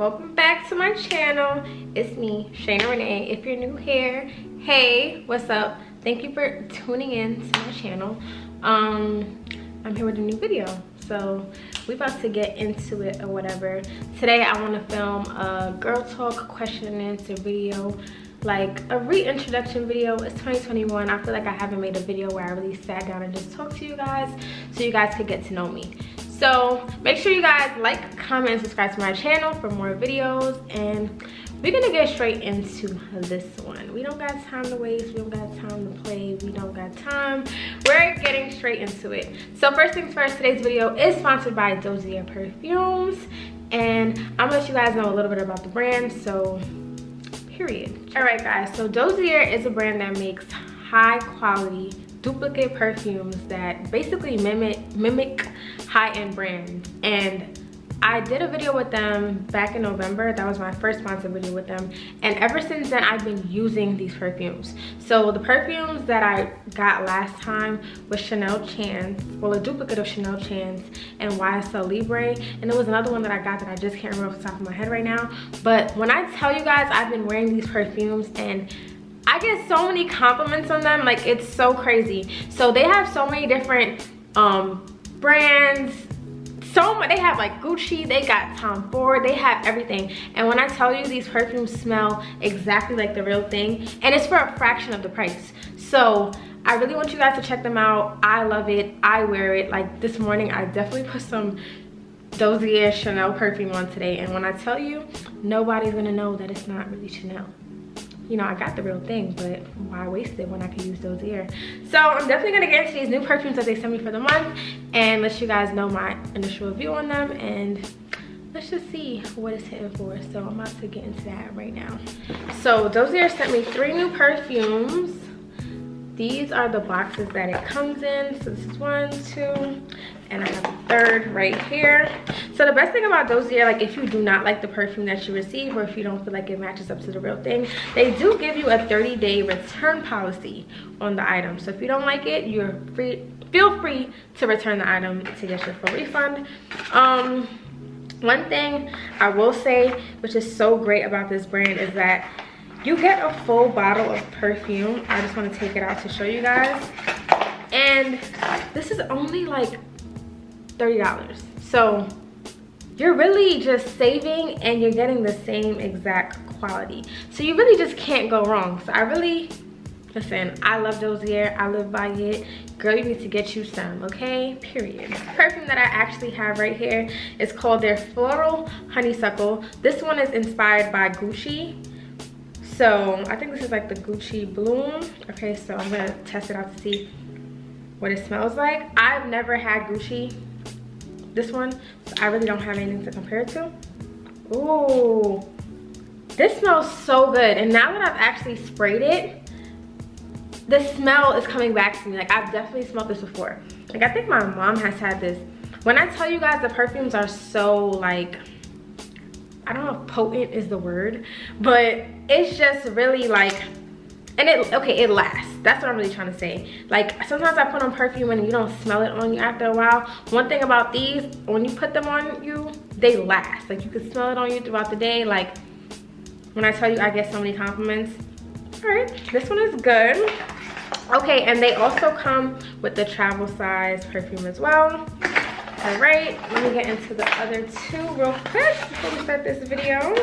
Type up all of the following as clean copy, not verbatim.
welcome back to my channel. It's me, Shayna Renee. If you're new here, hey, what's up? Thank you for tuning in to my channel. I'm here with a new video, so we're about to get into it or whatever. Today I want to film a girl talk question and answer video, like a reintroduction video. It's 2021. I feel like I haven't made a video where I really sat down and just talked to you guys so you guys could get to know me. So make sure you guys like, comment, and subscribe to my channel for more videos, and we're gonna get straight into this one. We don't got time to waste, we don't got time to play, we don't got time. We're getting straight into it. So first things first, today's video is sponsored by Dozier Perfumes, and I'm gonna let you guys know a little bit about the brand, so period. All right guys, so Dozier is a brand that makes high quality duplicate perfumes that basically mimic high-end brands. And I did a video with them back in November. That was my first sponsored video with them, and ever since then I've been using these perfumes. So the perfumes that I got last time was Chanel Chance, well, a duplicate of Chanel Chance and YSL Libre, and there was another one that I got that I just can't remember off the top of my head right now. But when I tell you guys, I've been wearing these perfumes and I get so many compliments on them, like it's so crazy. So they have so many different brands. They have like Gucci, they got Tom Ford, they have everything. And when I tell you, these perfumes smell exactly like the real thing, and it's for a fraction of the price. So I really want you guys to check them out. I love it, I wear it. Like this morning I definitely put some Dozier Chanel perfume on today, and when I tell you, nobody's gonna know that it's not really Chanel. You know, I got the real thing, but why waste it when I could use Dozier? So I'm definitely gonna get into these new perfumes that they sent me for the month and let you guys know my initial review on them, and let's just see what it's hitting for. So I'm about to get into that right now. So Dozier sent me 3 new perfumes. These are the boxes that it comes in. So this is 1, 2, and I have a third right here. So the best thing about Dozier, like if you do not like the perfume that you receive, or if you don't feel like it matches up to the real thing, they do give you a 30-day return policy on the item. So if you don't like it, you're free, feel free to return the item to get your full refund. One thing I will say, which is so great about this brand, is that you get a full bottle of perfume. I just want to take it out to show you guys. And this is only like $30. So you're really just saving and you're getting the same exact quality. So you really just can't go wrong. So I really, listen, I love Dozier, I live by it. Girl, you need to get you some, okay? Period. The perfume that I actually have right here is called their Floral Honeysuckle. This one is inspired by Gucci. So I think this is like the Gucci Bloom. Okay, so I'm gonna test it out to see what it smells like. I've never had Gucci, this one, so I really don't have anything to compare it to. Ooh, this smells so good. And now that I've actually sprayed it, the smell is coming back to me. Like I've definitely smelled this before. Like I think my mom has had this. When I tell you guys, the perfumes are so like, I don't know if potent is the word, but it's just really like, and it lasts. That's what I'm really trying to say. Like sometimes I put on perfume and you don't smell it on you after a while. One thing about these, when you put them on you, they last. Like you can smell it on you throughout the day. Like when I tell you, I get so many compliments. All right, this one is good. Okay, and they also come with the travel size perfume as well. All right, let me get into the other 2 real quick before we start this video.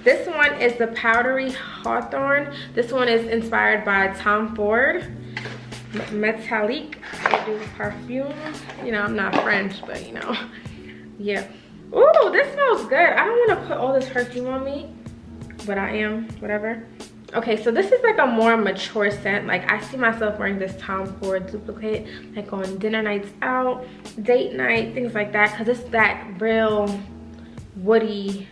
This one is the Powdery Hawthorn. This one is inspired by Tom Ford. Metallique du Perfume. You know, I'm not French, but you know, yeah. Ooh, this smells good. I don't want to put all this perfume on me, but I am, whatever. Okay, so this is like a more mature scent. Like I see myself wearing this Tom Ford duplicate, like on dinner nights out, date night, things like that, because it's that real woody,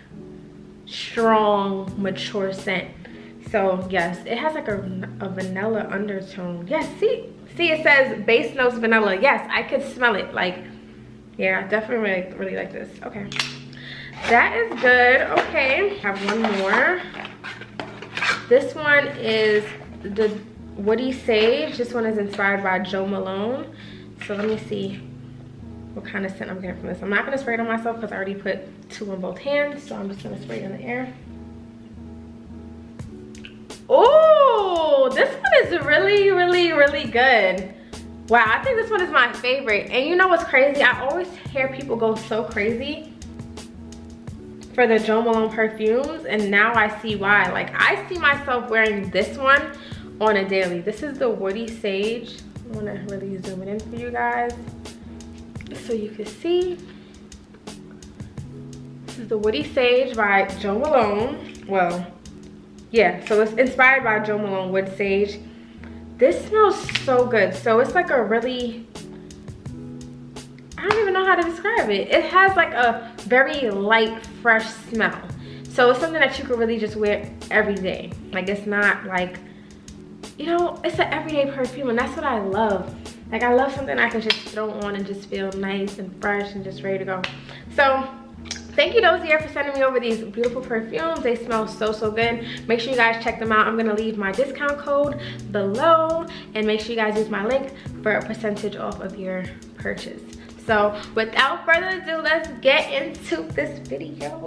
strong, mature scent. So yes, it has like a vanilla undertone. Yes, see it says base notes vanilla. Yes, I could smell it. Like, yeah, definitely really like this. Okay, that is good. Okay, I have one more. This one is the Woody Sage. This one is inspired by Joe Malone. So let me see. what kind of scent I'm getting from this. I'm not gonna spray it on myself because I already put 2 on both hands, so I'm just gonna spray it in the air. Oh, this one is really, really, really good. Wow, I think this one is my favorite. And you know what's crazy? I always hear people go so crazy for the Jo Malone perfumes, and now I see why. Like, I see myself wearing this one on a daily. This is the Woody Sage. I want to really zoom it in for you guys so you can see. This is the Woody Sage by Jo Malone. Well, yeah, so it's inspired by Jo Malone Wood Sage. This smells so good. So it's like a really, I don't even know how to describe it. It has like a very light, fresh smell. So it's something that you could really just wear every day. Like, it's not like, you know, it's an everyday perfume, and that's what I love. Like, I love something I can just throw on and just feel nice and fresh and just ready to go. So thank you, Dozier, for sending me over these beautiful perfumes. They smell so, so good. Make sure you guys check them out. I'm gonna leave my discount code below, and make sure you guys use my link for a percentage off of your purchase. So without further ado, let's get into this video.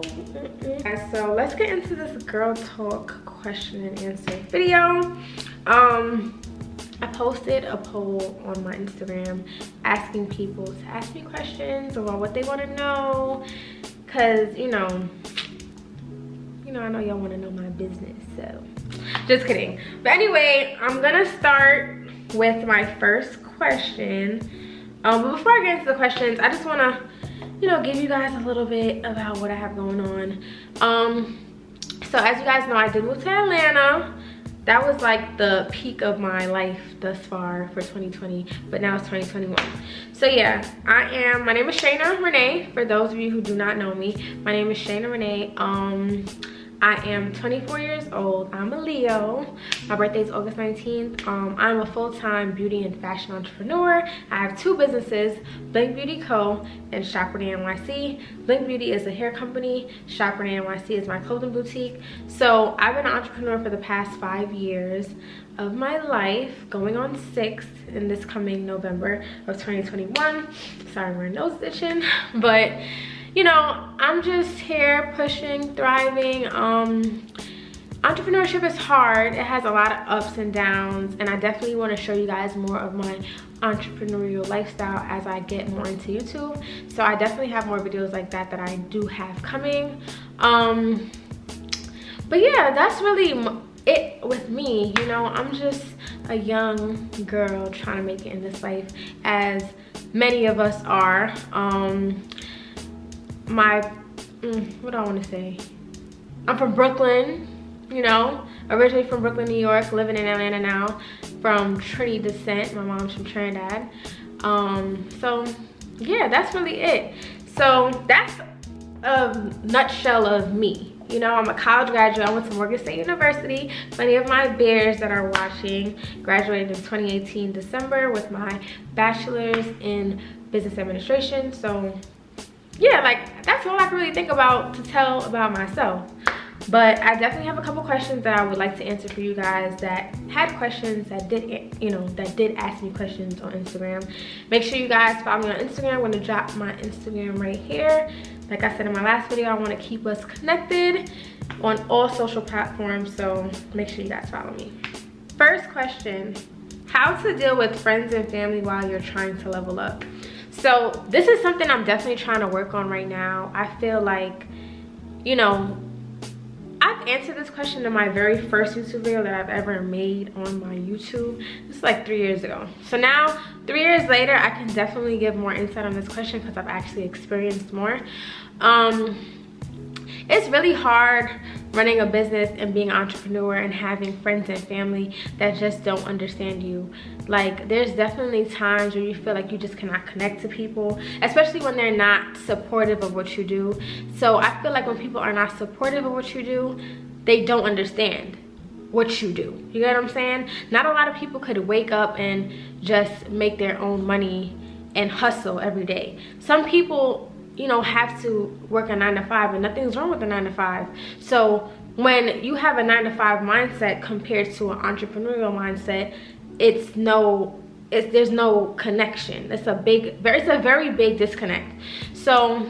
So let's get into this girl talk question and answer video. I posted a poll on my Instagram asking people to ask me questions about what they want to know, because you know I know y'all want to know my business, so just kidding. But anyway, I'm gonna start with my first question. But before I get into the questions, I just want to give you guys a little bit about what I have going on. So as you guys know, I did move to Atlanta. That was like the peak of my life thus far for 2020, but now it's 2021. So yeah, my name is Shayna Renee. For those of you who do not know me, my name is Shayna Renee. I am 24 years old. I'm a Leo. My birthday is August 19th. I'm a full-time beauty and fashion entrepreneur. I have 2 businesses, Blink Beauty Co. and Shop Renee NYC. Blink Beauty is a hair company. Shop Renee NYC is my clothing boutique. So I've been an entrepreneur for the past 5 years of my life, going on 6 in this coming November of 2021. Sorry, my nose is itching, but you know, I'm just here pushing, thriving. Entrepreneurship is hard. It has a lot of ups and downs, and I definitely want to show you guys more of my entrepreneurial lifestyle as I get more into YouTube. So I definitely have more videos like that I do have coming. But yeah, that's really it with me. You know, I'm just a young girl trying to make it in this life, as many of us are. What do I want to say? I'm from Brooklyn, you know, originally from Brooklyn, New York, living in Atlanta now, from Trini descent. My mom's from Trinidad. So yeah, that's really it. So that's a nutshell of me. You know, I'm a college graduate. I went to Morgan State University. Many of my bears that are watching graduated in 2018 December with my bachelor's in business administration. So yeah, like, that's all I can really think about to tell about myself. But I definitely have a couple questions that I would like to answer for you guys that had questions, that did ask me questions on Instagram. Make sure you guys follow me on Instagram. I'm going to drop my Instagram right here. Like I said in my last video, I want to keep us connected on all social platforms, so make sure you guys follow me. First question: how to deal with friends and family while you're trying to level up? So this is something I'm definitely trying to work on right now. I feel like, you know, I've answered this question in my very first YouTube video that I've ever made on my YouTube. This is like 3 years ago. So now, 3 years later, I can definitely give more insight on this question because I've actually experienced more. It's really hard running a business and being an entrepreneur and having friends and family that just don't understand you. Like, there's definitely times where you feel like you just cannot connect to people, especially when they're not supportive of what you do. So I feel like when people are not supportive of what you do, they don't understand what you do. You get what I'm saying? Not a lot of people could wake up and just make their own money and hustle every day. Some people, you know, have to work a 9 to 5, and nothing's wrong with a 9 to 5. So when you have a 9 to 5 mindset compared to an entrepreneurial mindset, it's no there's no connection. It's a very big disconnect. So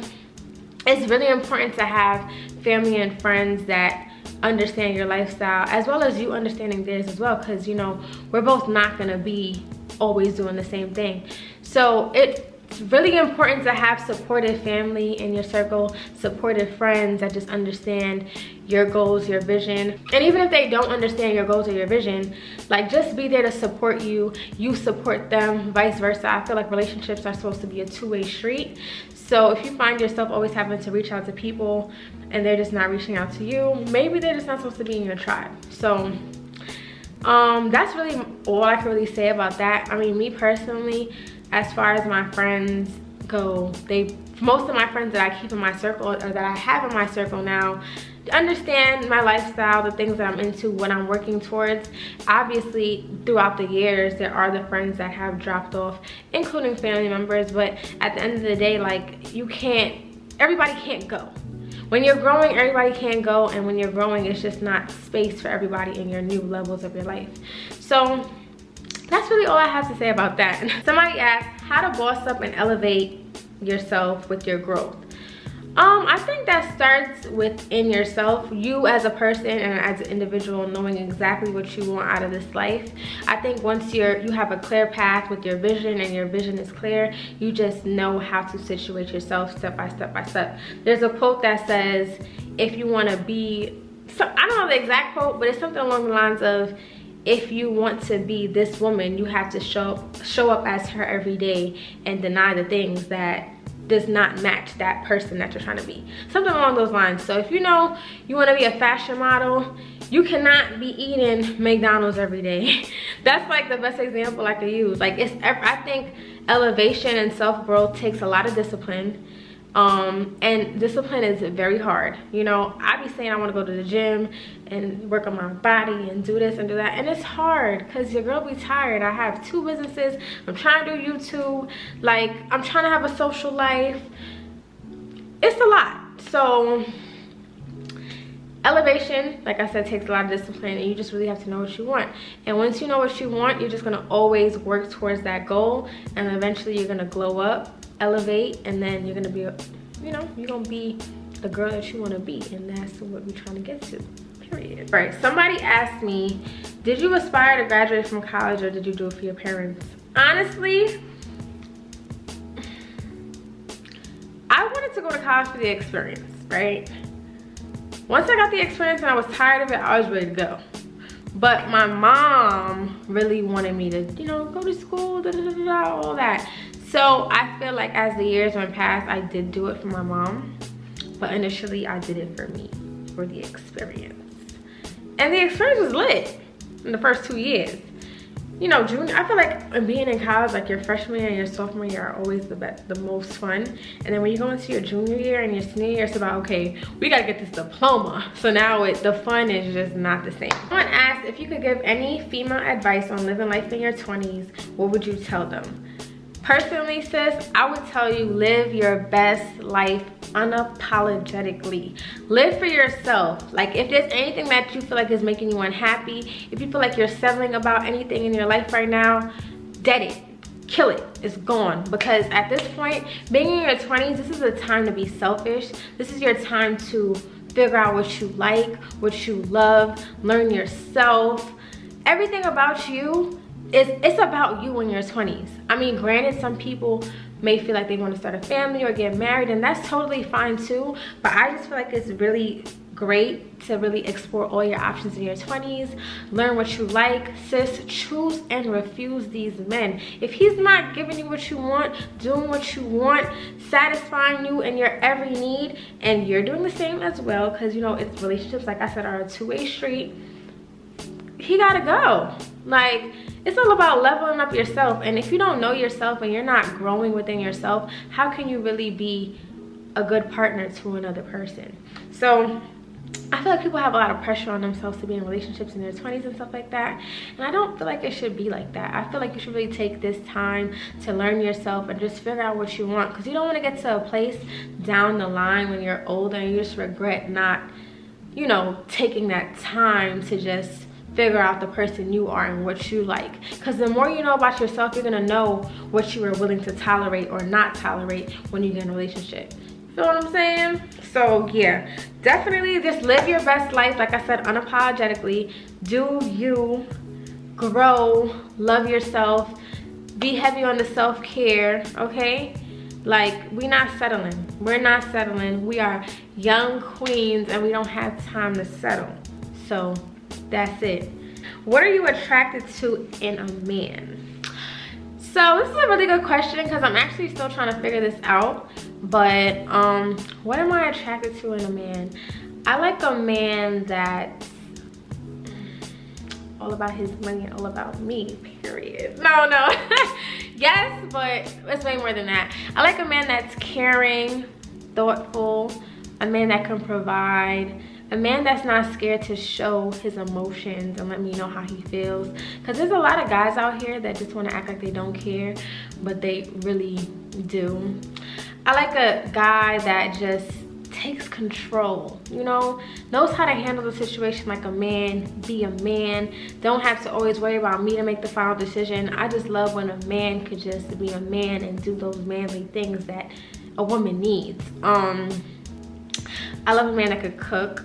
it's really important to have family and friends that understand your lifestyle, as well as you understanding theirs as well, because you know, we're both not gonna be always doing the same thing. So it's really important to have supportive family in your circle, supportive friends that just understand your goals, your vision. And even if they don't understand your goals or your vision, like, just be there to support you, you support them, vice versa. I feel like relationships are supposed to be a two-way street. So if you find yourself always having to reach out to people and they're just not reaching out to you, maybe they're just not supposed to be in your tribe. So that's really all I can really say about that. I mean, me personally, as far as my friends go, most of my friends that I keep in my circle, or that I have in my circle now, understand my lifestyle, the things that I'm into, what I'm working towards. Obviously, throughout the years, there are the friends that have dropped off, including family members, but at the end of the day, like, everybody can't go. When you're growing, everybody can't go, and when you're growing, it's just not space for everybody in your new levels of your life. So that's really all I have to say about that. Somebody asked how to boss up and elevate yourself with your growth. I think that starts within yourself, you as a person and as an individual, knowing exactly what you want out of this life. I think once you have a clear path with your vision, and your vision is clear, you just know how to situate yourself step by step by step. There's a quote that says, if you want to be, I don't know the exact quote, but it's something along the lines of, if you want to be this woman, you have to show up as her every day and deny the things that does not match that person that you're trying to be. Something along those lines. So if you know you want to be a fashion model, you cannot be eating McDonald's every day. That's like the best example I could use. Like, I think elevation and self-growth takes a lot of discipline. And discipline is very hard. You know, I be saying I want to go to the gym and work on my body and do this and do that, and it's hard because your girl be tired. I have 2 businesses, I'm trying to do YouTube, like, I'm trying to have a social life. It's a lot. So elevation, like I said, takes a lot of discipline, and you just really have to know what you want. And once you know what you want, you're just going to always work towards that goal, and eventually you're going to glow up, elevate, and then you're going to be, you know, you're going to be the girl that you want to be, and that's what we're trying to get to, period. All right, somebody asked me, did you aspire to graduate from college, or did you do it for your parents? Honestly, I wanted to go to college for the experience, right? Once I got the experience and I was tired of it, I was ready to go. But my mom really wanted me to, you know, go to school, all that. So I feel like as the years went past, I did do it for my mom. But initially, I did it for me, for the experience. And the experience was lit in the first 2 years. You know, junior, I feel like being in college, like your freshman year and your sophomore year are always the most fun. And then when you go into your junior year and your senior year, it's about, okay, we gotta get this diploma. So now the fun is just not the same. Someone asked if you could give any female advice on living life in your 20s, what would you tell them? Personally, sis, I would tell you, live your best life unapologetically. Live for yourself. Like, if there's anything that you feel like is making you unhappy, if you feel like you're settling about anything in your life right now, dead it. Kill it. It's gone. Because at this point, being in your 20s, this is the time to be selfish. This is your time to figure out what you like, what you love, learn yourself. Everything about you, it's about you in your 20s. I mean, granted, some people may feel like they want to start a family or get married, and that's totally fine too, but I just feel like it's really great to really explore all your options in your 20s. Learn what you like. Sis, choose and refuse these men. If he's not giving you what you want, doing what you want, satisfying you in your every need, and you're doing the same as well, because, you know, it's relationships, like I said, are a two-way street, he gotta go. Like, it's all about leveling up yourself. And if you don't know yourself and you're not growing within yourself, how can you really be a good partner to another person? So I feel like people have a lot of pressure on themselves to be in relationships in their 20s and stuff like that, and I don't feel like it should be like that. I feel like you should really take this time to learn yourself and just figure out what you want, because you don't want to get to a place down the line when you're older and you just regret not, you know, taking that time to just figure out the person you are and what you like. Because the more you know about yourself, you're gonna know what you are willing to tolerate or not tolerate when you get in a relationship. Feel what I'm saying? So yeah, definitely just live your best life. Like I said, unapologetically. Do you, grow, love yourself, be heavy on the self-care, okay? Like, we're not settling. We are young queens and we don't have time to settle. So that's it. What are you attracted to in a man? So this is a really good question because I'm actually still trying to figure this out. But what am I attracted to in a man? I like a man that's all about his money and all about me, period. No. Yes, but it's way more than that. I like a man that's caring, thoughtful, a man that can provide, a man that's not scared to show his emotions and let me know how he feels. Because there's a lot of guys out here that just want to act like they don't care, but they really do. I like a guy that just takes control, you know, knows how to handle the situation like a man, be a man, don't have to always worry about me to make the final decision. I just love when a man could just be a man and do those manly things that a woman needs. I love a man that could cook.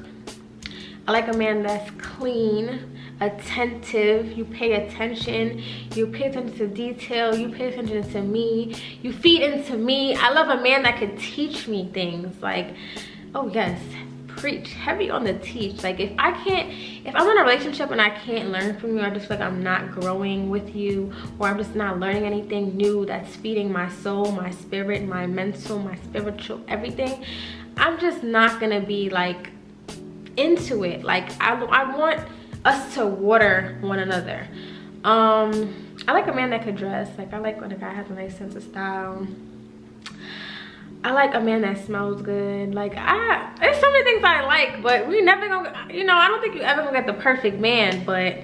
I like a man that's clean, attentive, you pay attention to detail, you pay attention to me, you feed into me. I love a man that could teach me things. Like, oh yes, preach, heavy on the teach. Like, if I'm in a relationship and I can't learn from you, I just feel like I'm not growing with you, or I'm just not learning anything new that's feeding my soul, my spirit, my mental, my spiritual, everything, I'm just not gonna be like into it. Like, I want us to water one another. I like a man that could dress. Like, I like when a guy has a nice sense of style. I like a man that smells good. Like, there's so many things I like, but we never gonna, you know, I don't think you ever gonna get the perfect man. But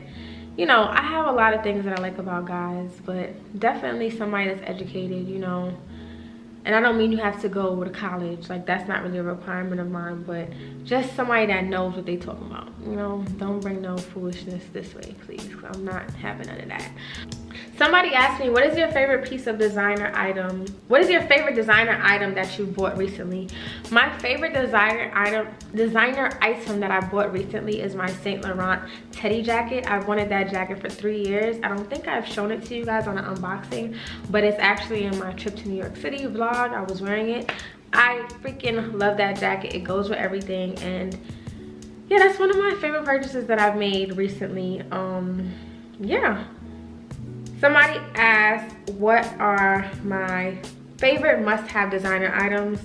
you know, I have a lot of things that I like about guys, but definitely somebody that's educated, you know. And I don't mean you have to go to college, like that's not really a requirement of mine, but just somebody that knows what they talking about, you know. Don't bring no foolishness this way, please, because I'm not having none of that. Somebody asked me, what is your favorite piece of designer item? What is your favorite designer item that you bought recently? My favorite designer item that I bought recently is my Saint Laurent teddy jacket. I've wanted that jacket for 3 years. I don't think I've shown it to you guys on an unboxing, but it's actually in my trip to New York City vlog. I was wearing it. I freaking love that jacket. It goes with everything, and yeah, that's one of my favorite purchases that I've made recently. Yeah. Somebody asked, what are my favorite must-have designer items?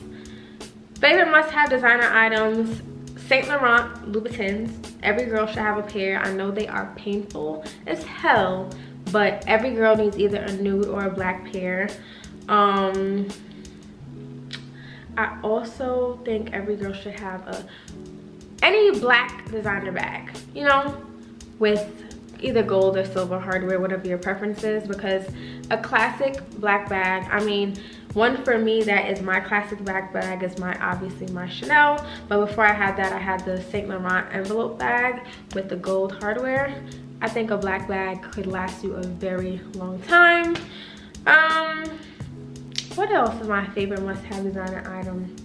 Favorite must-have designer items, Saint Laurent Louboutins. Every girl should have a pair. I know they are painful as hell, but every girl needs either a nude or a black pair. I also think every girl should have any black designer bag, you know, with either gold or silver hardware, whatever your preference is, because a classic black bag, I mean, one for me that is my classic black bag is obviously my Chanel, but before I had that, I had the Saint Laurent envelope bag with the gold hardware. I think a black bag could last you a very long time. What else is my favorite must-have designer item?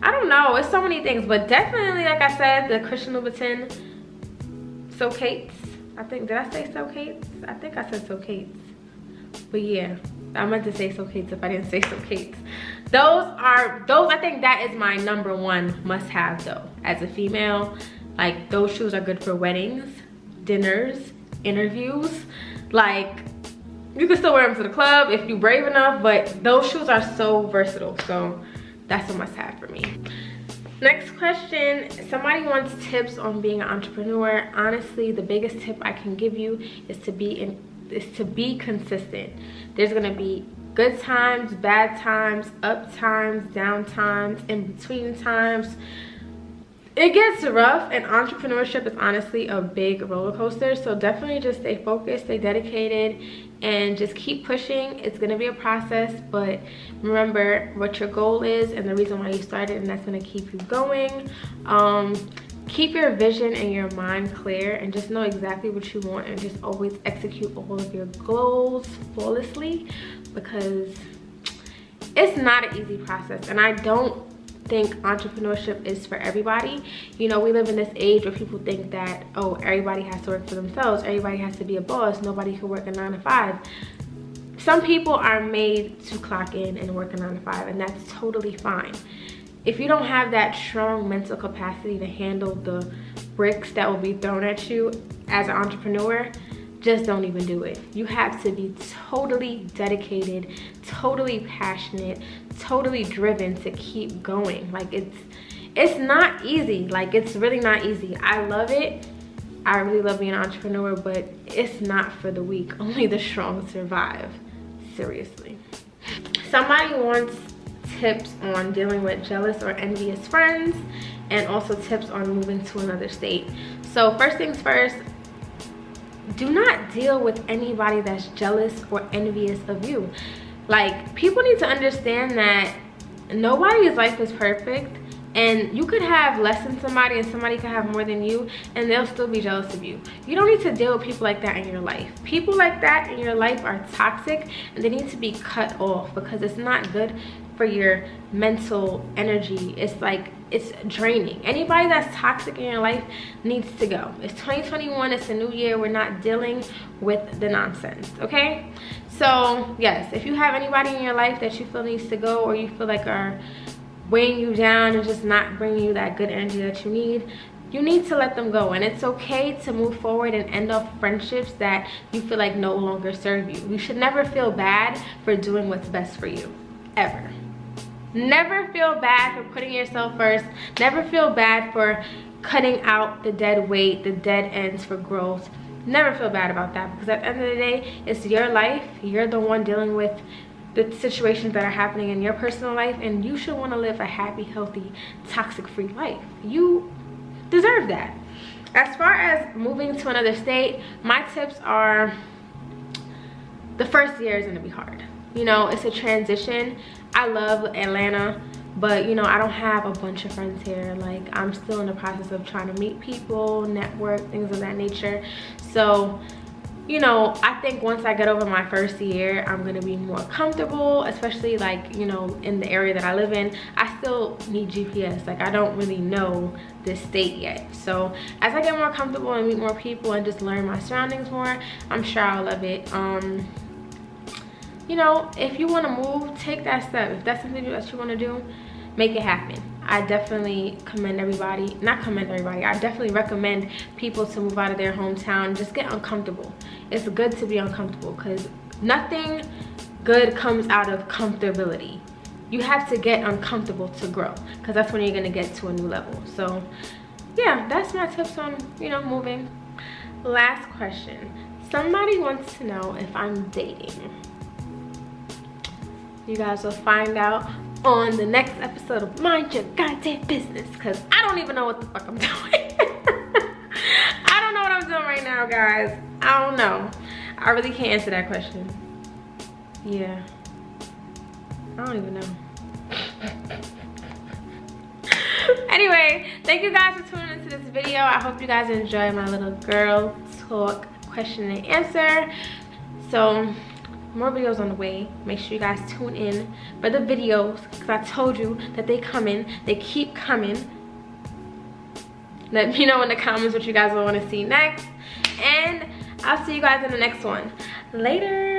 I don't know, it's so many things, but definitely, like I said, the Christian Louboutin Socates. I think, did I say Socates? I think I said Socates. But yeah, I meant to say Socates if I didn't say Socates. I think that is my #1 must-have though, as a female. Like, those shoes are good for weddings, dinners, interviews. Like, you can still wear them to the club if you're brave enough, but those shoes are so versatile. So that's a must-have for me. Next question, somebody wants tips on being an entrepreneur. Honestly, the biggest tip I can give you is to be consistent. There's gonna be good times, bad times, up times, down times, in between times. It gets rough, and entrepreneurship is honestly a big roller coaster. So definitely just stay focused, stay dedicated, and just keep pushing. It's gonna be a process, but remember what your goal is and the reason why you started, and that's gonna keep you going. keep your vision and your mind clear and just know exactly what you want, and just always execute all of your goals flawlessly, because it's not an easy process. And I don't think entrepreneurship is for everybody. You know, we live in this age where people think that, oh, everybody has to work for themselves, everybody has to be a boss, nobody can work a 9 to 5. Some people are made to clock in and work a 9 to 5, and that's totally fine. If you don't have that strong mental capacity to handle the bricks that will be thrown at you as an entrepreneur, just don't even do it. You have to be totally dedicated, totally passionate, totally driven to keep going. Like, it's not easy. Like, it's really not easy. I love it. I really love being an entrepreneur, but it's not for the weak. Only the strong survive. Seriously. Somebody wants tips on dealing with jealous or envious friends, and also tips on moving to another state. So first things first, do not deal with anybody that's jealous or envious of you. Like, people need to understand that nobody's life is perfect, and you could have less than somebody and somebody could have more than you, and they'll still be jealous of you. You don't need to deal with people like that in your life. People like that in your life are toxic, and they need to be cut off, because it's not good for your mental energy. It's like, it's draining. Anybody that's toxic in your life needs to go. It's 2021, it's a new year. We're not dealing with the nonsense, okay? So yes, if you have anybody in your life that you feel needs to go, or you feel like are weighing you down and just not bringing you that good energy that you need to let them go. And it's okay to move forward and end off friendships that you feel like no longer serve you. You should never feel bad for doing what's best for you, ever. Never feel bad for putting yourself first. Never feel bad for cutting out the dead weight, the dead ends for growth. Never feel bad about that, because at the end of the day, it's your life. You're the one dealing with the situations that are happening in your personal life, and you should want to live a happy, healthy, toxic-free life. You deserve that. As far as moving to another state, my tips are, the first year is going to be hard. You know, it's a transition. I love Atlanta, but you know, I don't have a bunch of friends here. Like, I'm still in the process of trying to meet people, network, things of that nature. So, you know, I think once I get over my first year, I'm gonna be more comfortable, especially like, you know, in the area that I live in. I still need GPS. Like, I don't really know this state yet. So as I get more comfortable and meet more people and just learn my surroundings more, I'm sure I'll love it. You know, if you want to move, take that step. If that's something that you want to do, make it happen. I definitely commend everybody, not commend everybody, I definitely recommend people to move out of their hometown. Just get uncomfortable. It's good to be uncomfortable, because nothing good comes out of comfortability. You have to get uncomfortable to grow, because that's when you're going to get to a new level. So yeah, that's my tips on, you know, moving. Last question. Somebody wants to know if I'm dating. You guys will find out on the next episode of Mind Your Goddamn Business, because I don't even know what the fuck I'm doing. I don't know what I'm doing right now, guys. I don't know. I really can't answer that question. Yeah. I don't even know. Anyway, thank you guys for tuning into this video. I hope you guys enjoy my little girl talk question and answer. So more videos on the way. Make sure you guys tune in for the videos, because I told you that they coming. They keep coming. Let me know in the comments what you guys want to see next, and I'll see you guys in the next one. Later.